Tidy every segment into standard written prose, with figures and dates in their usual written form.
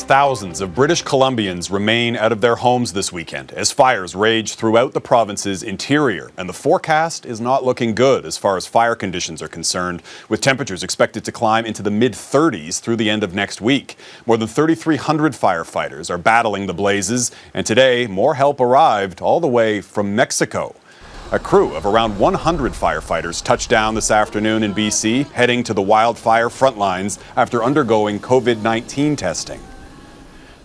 Thousands of British Columbians remain out of their homes this weekend as fires rage throughout the province's interior, and the forecast is not looking good as far as fire conditions are concerned, with temperatures expected to climb into the mid-30s through the end of next week. More than 3,300 firefighters are battling the blazes, and today more help arrived all the way from Mexico. A crew of around 100 firefighters touched down this afternoon in BC, heading to the wildfire front lines after undergoing COVID-19 testing.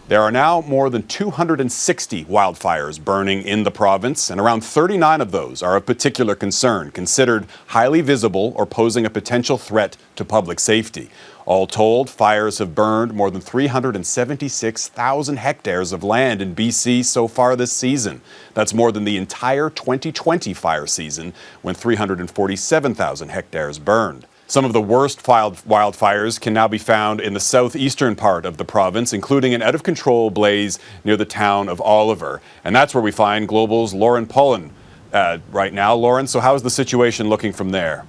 There are now more than 260 wildfires burning in the province, and around 39 of those are of particular concern, considered highly visible or posing a potential threat to public safety. All told, fires have burned more than 376,000 hectares of land in BC so far this season. That's more than the entire 2020 fire season, when 347,000 hectares burned. Some of the worst wildfires can now be found in the southeastern part of the province, including an out-of-control blaze near the town of Oliver. And that's where we find Global's Lauren Pullen right now. Lauren, so how is the situation looking from there?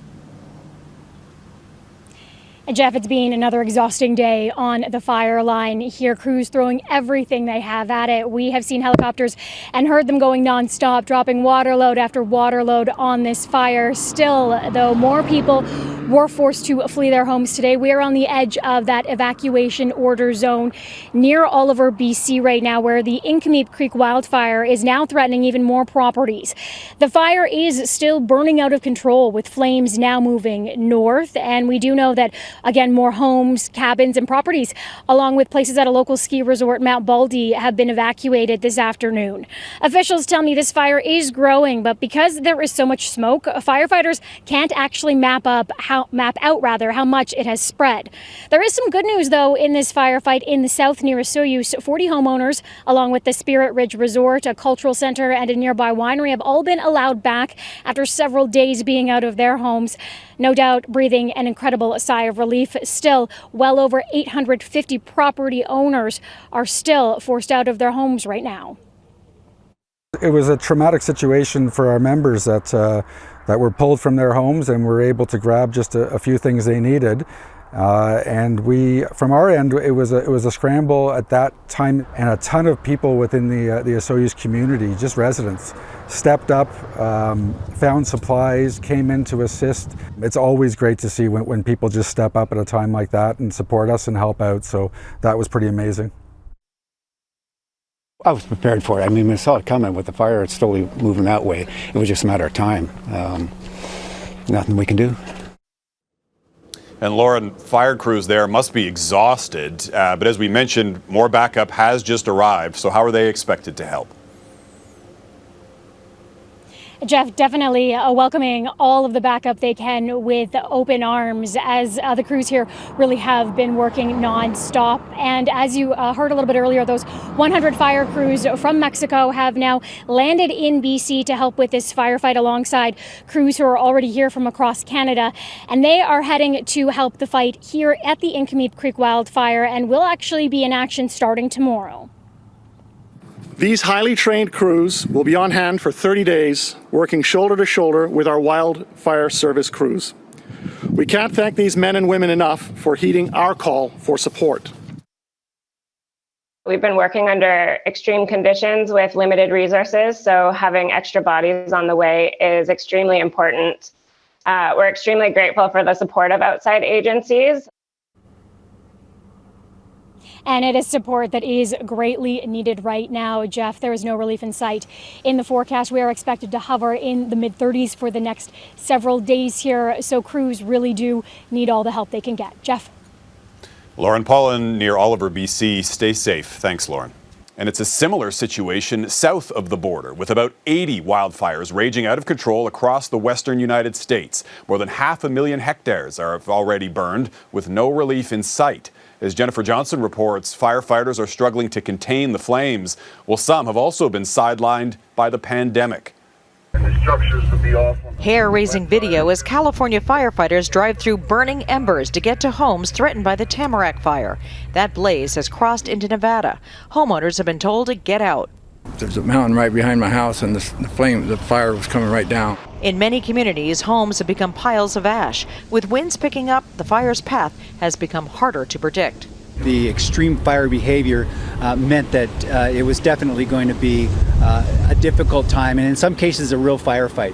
And Jeff, it's been another exhausting day on the fire line here. Crews throwing everything they have at it. We have seen helicopters and heard them going nonstop, dropping water load after water load on this fire. Still, though, more people were forced to flee their homes today. We are on the edge of that evacuation order zone near Oliver, BC right now, where the Invernos Creek wildfire is now threatening even more properties. The fire is still burning out of control, with flames now moving north, and we do know that again, more homes, cabins and properties, along with places at a local ski resort, Mount Baldy, have been evacuated this afternoon. Officials tell me this fire is growing, but because there is so much smoke, firefighters can't actually map out how much it has spread. There is some good news, though, in this firefight in the south near Osoyoos. 40 homeowners, along with the Spirit Ridge Resort, a cultural center and a nearby winery, have all been allowed back after several days being out of their homes. No doubt breathing an incredible sigh of relief. Still, well over 850 property owners are still forced out of their homes right now. It was a traumatic situation for our members that were pulled from their homes and were able to grab just a few things they needed. And we, from our end, it was a scramble at that time, and a ton of people within the Osoyoos community, just residents, stepped up, found supplies, came in to assist. It's always great to see when people just step up at a time like that and support us and help out. So that was pretty amazing. I was prepared for it. I mean, I saw it coming with the fire. It's slowly moving that way. It was just a matter of time. Nothing we can do. And Lauren, fire crews there must be exhausted, but as we mentioned, more backup has just arrived. So how are they expected to help? Jeff, definitely welcoming all of the backup they can with open arms, as the crews here really have been working nonstop. And as you heard a little bit earlier, those 100 fire crews from Mexico have now landed in BC to help with this firefight, alongside crews who are already here from across Canada. And they are heading to help the fight here at the Invernos Creek wildfire, and will actually be in action starting tomorrow. These highly trained crews will be on hand for 30 days, working shoulder to shoulder with our wildfire service crews. We can't thank these men and women enough for heeding our call for support. We've been working under extreme conditions with limited resources, so having extra bodies on the way is extremely important. We're extremely grateful for the support of outside agencies. And it is support that is greatly needed right now. Jeff, there is no relief in sight. In the forecast, we are expected to hover in the mid-30s for the next several days here. So crews really do need all the help they can get. Jeff. Lauren Pullen near Oliver, BC. Stay safe. Thanks, Lauren. And it's a similar situation south of the border, with about 80 wildfires raging out of control across the western United States. More than 500,000 hectares are already burned, with no relief in sight. As Jennifer Johnson reports, firefighters are struggling to contain the flames, while some have also been sidelined by the pandemic. Hair-raising video as California firefighters drive through burning embers to get to homes threatened by the Tamarack fire. That blaze has crossed into Nevada. Homeowners have been told to get out. There's a mountain right behind my house, and the fire was coming right down. In many communities, homes have become piles of ash. With winds picking up, the fire's path has become harder to predict. The extreme fire behavior meant that it was definitely going to be a difficult time, and in some cases a real firefight.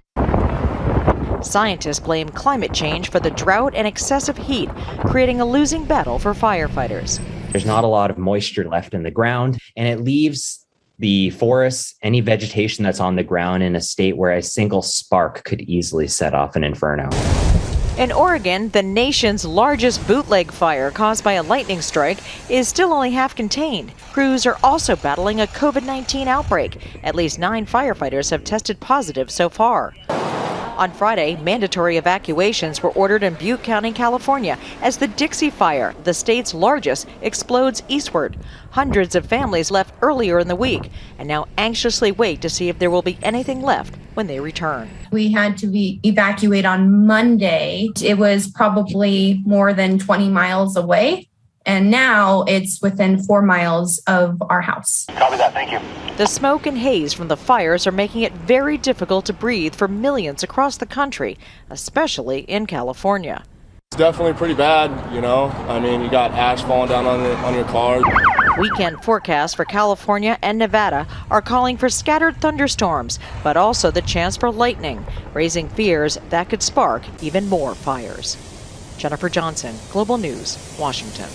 Scientists blame climate change for the drought and excessive heat, creating a losing battle for firefighters. There's not a lot of moisture left in the ground, and it leaves the forests, any vegetation that's on the ground, in a state where a single spark could easily set off an inferno. In Oregon, the nation's largest bootleg fire caused by a lightning strike is still only half contained. Crews are also battling a COVID-19 outbreak. At least 9 firefighters have tested positive so far. On Friday, mandatory evacuations were ordered in Butte County, California, as the Dixie Fire, the state's largest, explodes eastward. Hundreds of families left earlier in the week and now anxiously wait to see if there will be anything left when they return. We had to evacuate on Monday. It was probably more than 20 miles away, and now it's within 4 miles of our house. Copy that, thank you. The smoke and haze from the fires are making it very difficult to breathe for millions across the country, especially in California. It's definitely pretty bad, you know. I mean, you got ash falling down on your car. Weekend forecasts for California and Nevada are calling for scattered thunderstorms, but also the chance for lightning, raising fears that could spark even more fires. Jennifer Johnson, Global News, Washington.